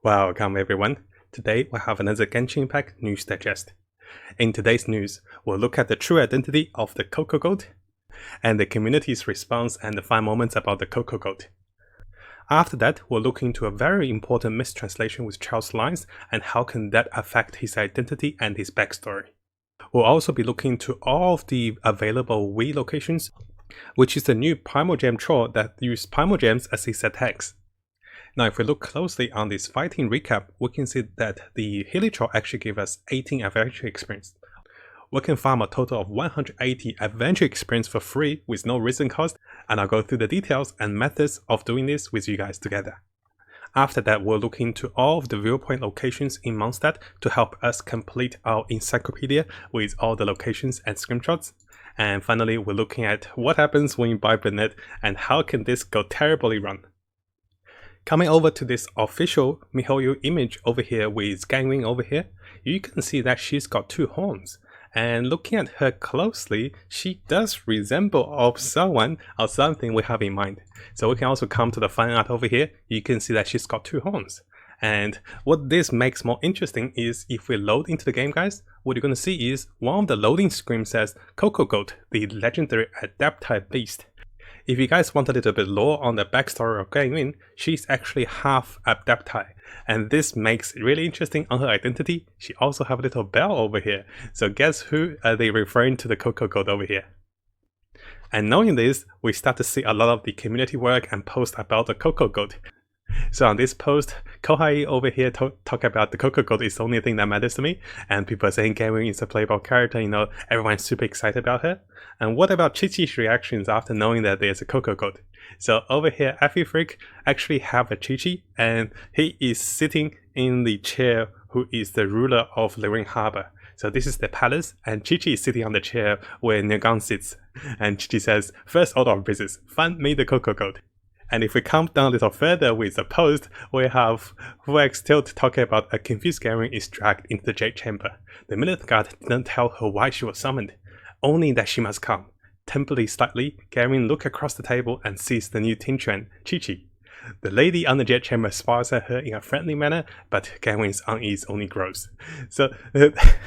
Welcome everyone. Today we have another Genshin Impact News Digest. In today's news, we'll look at the true identity of the Coco Goat, and the community's response and the fun moments about the Coco Goat. After that, we'll look into a very important mistranslation with Childe's lines and how can that affect his identity and his backstory. We'll also be looking into all of the available Wii locations, which is the new Primogem troll that use Primogems as its attacks. Now if we look closely on this fighting recap, we can see that the Hilichurl actually gave us 18 adventure experience. We can farm a total of 180 adventure experience for free with no reason cost, and I'll go through the details and methods of doing this with you guys together. After that, we'll look into all of the viewpoint locations in Mondstadt to help us complete our encyclopedia with all the locations and screenshots. And finally, we're looking at what happens when you buy Burnett and how can this go terribly wrong. Coming over to this official miHoYo image over here with Gangwing over here, you can see that she's got two horns. And looking at her closely, she does resemble of someone or something we have in mind. So we can also come to the fine art over here. You can see that she's got two horns. And what this makes more interesting is if we load into the game, guys, what you're going to see is one of the loading screens says Coco Goat, the legendary Adaptile Beast. If you guys want a little bit lore on the backstory of Gangwing, she's actually half Adaptile, and this makes it really interesting on her identity. She also have a little bell over here, so guess who are they referring to the Coco Goat over here? And knowing this, we start to see a lot of the community work and posts about the Coco Goat. So on this post, Kohai over here talk about the Coco Goat is the only thing that matters to me, and people are saying Gangwing is a playable character, everyone's super excited about her. And what about Qiqi's reactions after knowing that there's a Coco Goat? So over here, Effie Freak actually have a Qiqi, and he is sitting in the chair who is the ruler of Lorraine Harbor. So this is the palace, and Qiqi is sitting on the chair where Nilgang sits. And Qiqi says, first order of business, find me the Coco Goat. And if we come down a little further with the post, we have Huex Tilt talking about a confused Gangwing is dragged into the Jade Chamber. The Millet Guard didn't tell her why she was summoned, only that she must come. Temply slightly, Gangwing looks across the table and sees the new Tianquan, Qiqi. The lady on the Jade Chamber smiles at her in a friendly manner, but Gangwing's unease only grows. So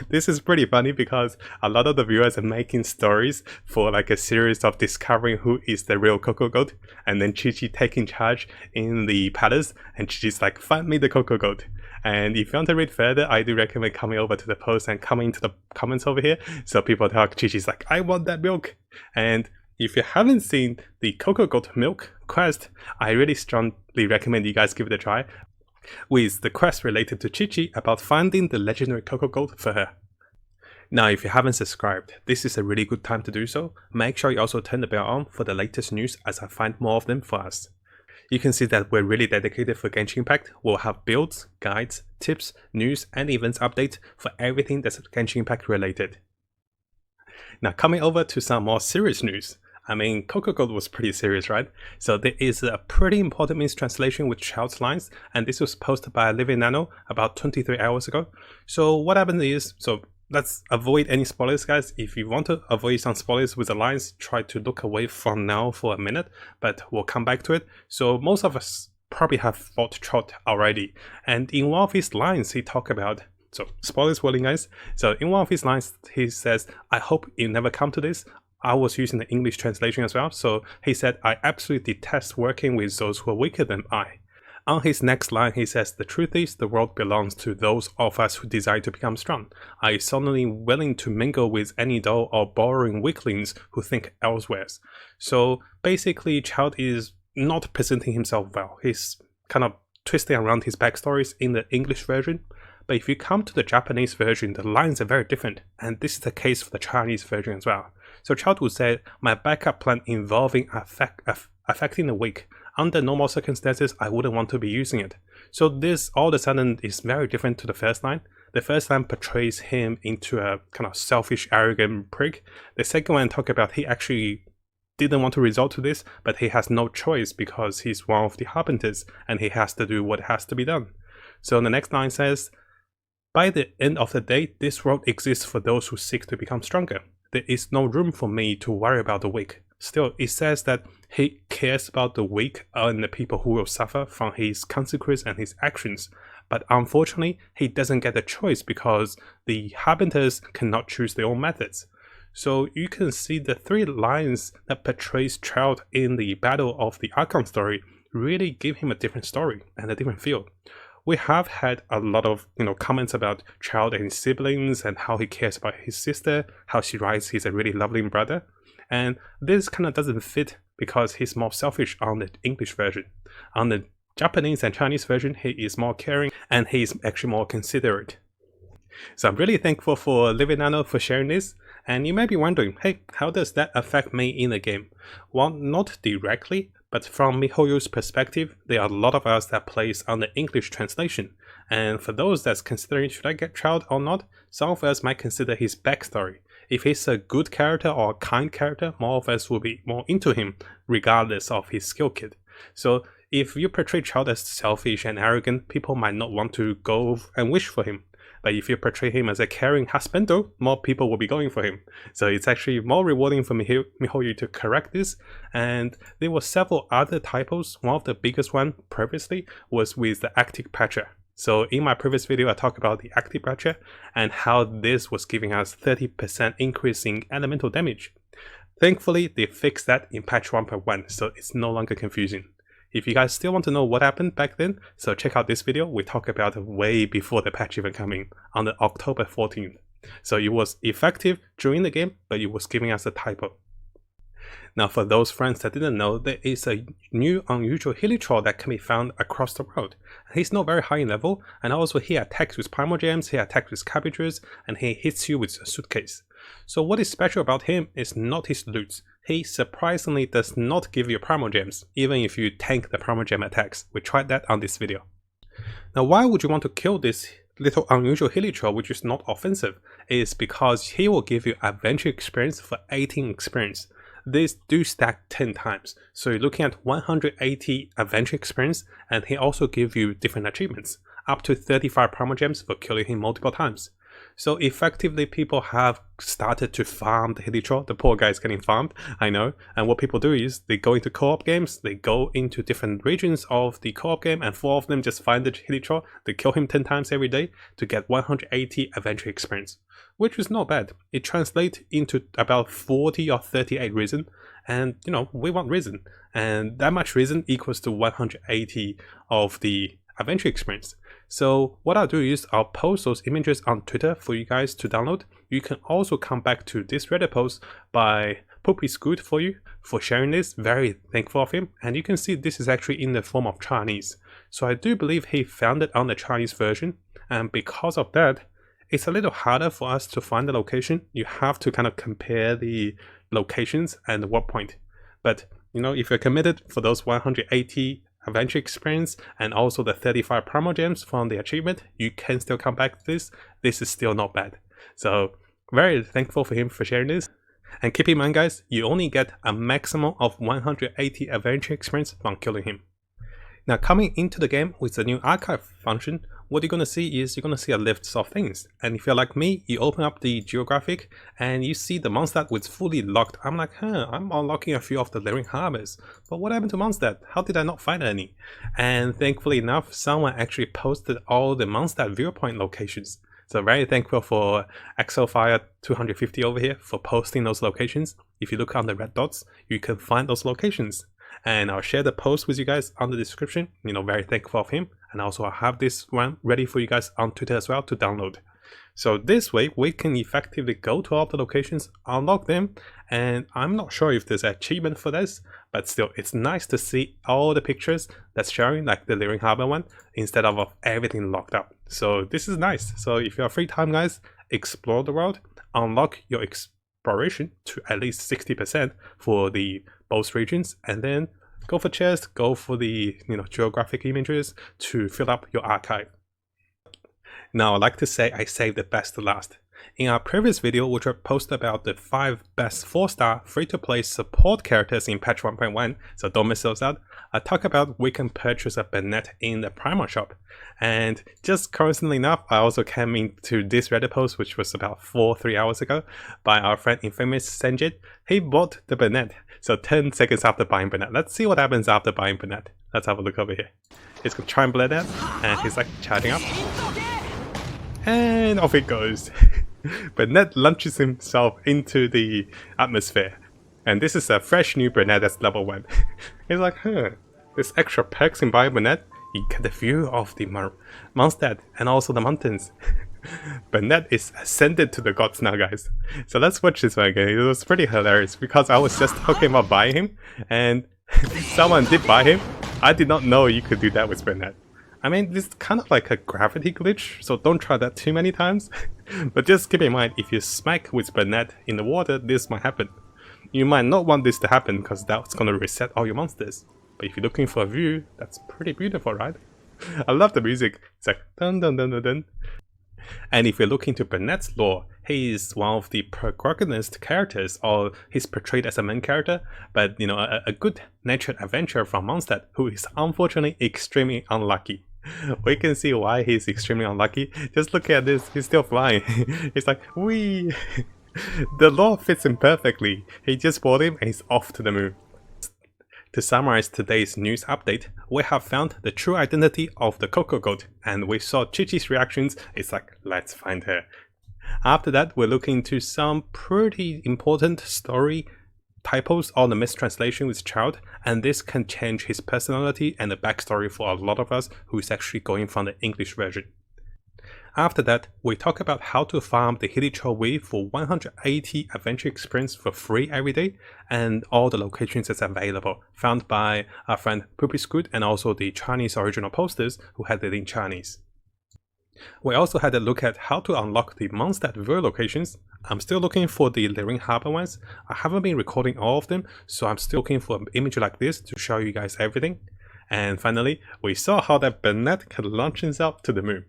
this is pretty funny because a lot of the viewers are making stories for like a series of discovering who is the real Coco Goat, and then Qiqi taking charge in the palace, and Qiqi's like, find me the Coco Goat. And if you want to read further, I do recommend coming over to the post and coming to the comments over here. So people talk, Qiqi's like, I want that milk. And if you haven't seen the Coco Goat Milk quest, I really strongly recommend you guys give it a try, with the quest related to Qiqi about finding the legendary Coco Goat for her. Now if you haven't subscribed, this is a really good time to do so. Make sure you also turn the bell on for the latest news as I find more of them for us. You can see that we're really dedicated for Genshin Impact. We'll have builds, guides, tips, news and events updates for everything that's Genshin Impact related. Now coming over to some more serious news. I mean, Coco Goat was pretty serious, right? So there is a pretty important mistranslation with Childe's lines, and this was posted by Living Nano about 23 hours ago. So what happened is, let's avoid any spoilers, guys. If you want to avoid some spoilers with the lines, try to look away from now for a minute, but we'll come back to it. So most of us probably have fought Childe already, and in one of his lines he talked about, so spoilers warning, guys. So in one of his lines he says, I hope it never come to this. I was using the English translation as well, so he said, I absolutely detest working with those who are weaker than I. On his next line, he says, the truth is the world belongs to those of us who desire to become strong. I am suddenly willing to mingle with any dull or boring weaklings who think elsewhere. So basically, Childe is not presenting himself well. He's kind of twisting around his backstories in the English version. But if you come to the Japanese version, the lines are very different, and this is the case for the Chinese version as well. So Childe would say, my backup plan involving affecting the weak. Under normal circumstances, I wouldn't want to be using it. So this all of a sudden is very different to the first line. The first line portrays him into a kind of selfish, arrogant prick. The second one talks about he actually didn't want to resort to this, but he has no choice because he's one of the Harbingers and he has to do what has to be done. So the next line says, by the end of the day, this world exists for those who seek to become stronger. There is no room for me to worry about the weak. Still, it says that he cares about the weak and the people who will suffer from his consequences and his actions. but unfortunately he doesn't get a choice because the Harbingers cannot choose their own methods. So you can see the 3 lines that portrays Childe in the Battle of the Archon story really give him a different story and a different feel. We have had a lot of comments about Childe and his siblings and how he cares about his sister, how she writes he's a really lovely brother, and this kind of doesn't fit because he's more selfish on the English version. On the Japanese and Chinese version, he is more caring and he's actually more considerate. So I'm really thankful for Living Nano for sharing this. And you may be wondering, hey, how does that affect me in the game? Well, not directly, but from MiHoYo's perspective, there are a lot of us that plays on the English translation. And for those that's considering should I get Childe or not, some of us might consider his backstory. If he's a good character or a kind character, more of us will be more into him, regardless of his skill kit. So if you portray Childe as selfish and arrogant, people might not want to go and wish for him. But if you portray him as a caring husbando, more people will be going for him. So it's actually more rewarding for MiHoYo to correct this. And there were several other typos. One of the biggest one previously was with the Active Patcher. So in my previous video, I talked about the Active Patcher and how this was giving us 30% increase in elemental damage. Thankfully, they fixed that in patch 1.1, so it's no longer confusing. If you guys still want to know what happened back then, so check out this video. We talk about it way before the patch even coming on the October 14th. So it was effective during the game, but it was giving us a typo. Now for those friends that didn't know, there is a new unusual Hilichurl that can be found across the world. He's not very high in level, and also he attacks with Primogems, he attacks with Cabbages, and he hits you with a suitcase. So what is special about him is not his loot. He surprisingly does not give you Primogems, even if you tank the Primogem attacks. We tried that on this video. Now why would you want to kill this little unusual Hilichurl which is not offensive? Is because he will give you adventure experience for 18 experience. These do stack 10 times, so you're looking at 180 adventure experience, and he also gives you different achievements, up to 35 Primogems for killing him multiple times. So effectively people have started to farm the Hilichurl. The poor guy is getting farmed, I know. And what people do is they go into co-op games, they go into different regions of the co-op game, and 4 of them just find the Hilichurl, they kill him 10 times every day to get 180 adventure experience, which is not bad. It translates into about 40 or 38 resin, and we want resin, and that much resin equals to 180 of the adventure experience. So what I'll do is I'll post those images on Twitter for you guys to download. You can also come back to this Reddit post by Poopy's good for you for sharing this. Very thankful of him. And you can see this is actually in the form of Chinese. So I do believe he found it on the Chinese version. And because of that, it's a little harder for us to find the location. You have to kind of compare the locations and the warp point. But if you're committed for those 180 adventure experience and also the 35 Primogems from the achievement, you can still come back to this. This is still not bad. So very thankful for him for sharing this. And keep in mind guys, you only get a maximum of 180 adventure experience from killing him. Now coming into the game with the new archive function, what you're going to see is you're going to see a list of things. And if you're like me, you open up the geographic and you see the Mondstadt with fully locked. I'm like, I'm unlocking a few of the Lyrian Harbors. But what happened to Mondstadt? How did I not find any? And thankfully enough, someone actually posted all the Mondstadt viewpoint locations. So very thankful for Exofire 250 over here for posting those locations. If you look on the red dots, you can find those locations. And I'll share the post with you guys on the description. Very thankful of him. And also I have this one ready for you guys on Twitter as well to download. So this way we can effectively go to all the locations, unlock them, and I'm not sure if there's an achievement for this, but still it's nice to see all the pictures that's showing, like the Lyrian Harbor one, instead of everything locked up. So this is nice. So if you have free time guys, explore the world, unlock your exploration to at least 60% for the both regions, and then go for chests, go for the geographic images to fill up your archive. Now I like to say I saved the best to last. In our previous video, which I posted about the 5 best 4-star free-to-play support characters in patch 1.1, so don't miss those out, I talk about we can purchase a Bennett in the Primo shop. And just coincidentally enough, I also came into this Reddit post, which was about 3 hours ago, by our friend Infamous Senjit. He bought the Bennett, so 10 seconds after buying Bennett. Let's see what happens after buying Bennett. Let's have a look over here. He's gonna try and blend that, and he's like charging up. And off it goes. Burnett launches himself into the atmosphere. And this is a fresh new Burnett that's level 1. He's like, there's extra perks in Bio Burnett. You get the view of the Mondstadt and also the mountains. Burnett is ascended to the gods now, guys. So let's watch this one again. It was pretty hilarious because I was just talking about buying him and someone did buy him. I did not know you could do that with Burnett. I mean, this is kind of like a gravity glitch, so don't try that too many times. But just keep in mind, if you smack with Burnett in the water, this might happen. You might not want this to happen because that's going to reset all your monsters. But if you're looking for a view, that's pretty beautiful, right? I love the music. It's like dun dun dun dun dun. And if you're looking to Burnett's lore, he is one of the protagonist characters, or he's portrayed as a main character, but you know, a good-natured adventurer from Mondstadt who is unfortunately extremely unlucky. We can see why he's extremely unlucky. Just look at this, he's still flying. He's like, wee! The lore fits him perfectly. He just bought him and he's off to the moon. To summarize today's news update, we have found the true identity of the Coco Goat, and we saw Chi-Chi's reactions. It's like, let's find her. After that, we're looking into some pretty important story typos or the mistranslation with Childe, and this can change his personality and the backstory for a lot of us who is actually going from the English version. After that, we talk about how to farm the Hilichurl Way for 180 adventure experience for free every day, and all the locations that's available, found by our friend Poopy Scoot and also the Chinese original posters who had it in Chinese. We also had a look at how to unlock the Mondstadt Ver locations. I'm still looking for the Liring Harbor ones. I haven't been recording all of them, so I'm still looking for an image like this to show you guys everything. And finally, we saw how that Burnett can launch himself to the moon.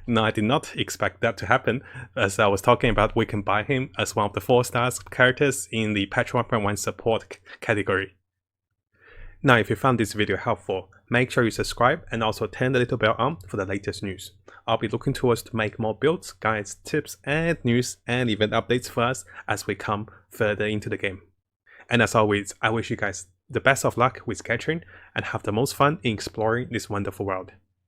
Now, I did not expect that to happen. As I was talking about, we can buy him as one of the 4-star characters in the patch 1.1 support category. Now, if you found this video helpful, make sure you subscribe and also turn the little bell on for the latest news. I'll be looking towards to make more builds, guides, tips, and news and event updates for us as we come further into the game. And as always, I wish you guys the best of luck with Genshin and have the most fun in exploring this wonderful world.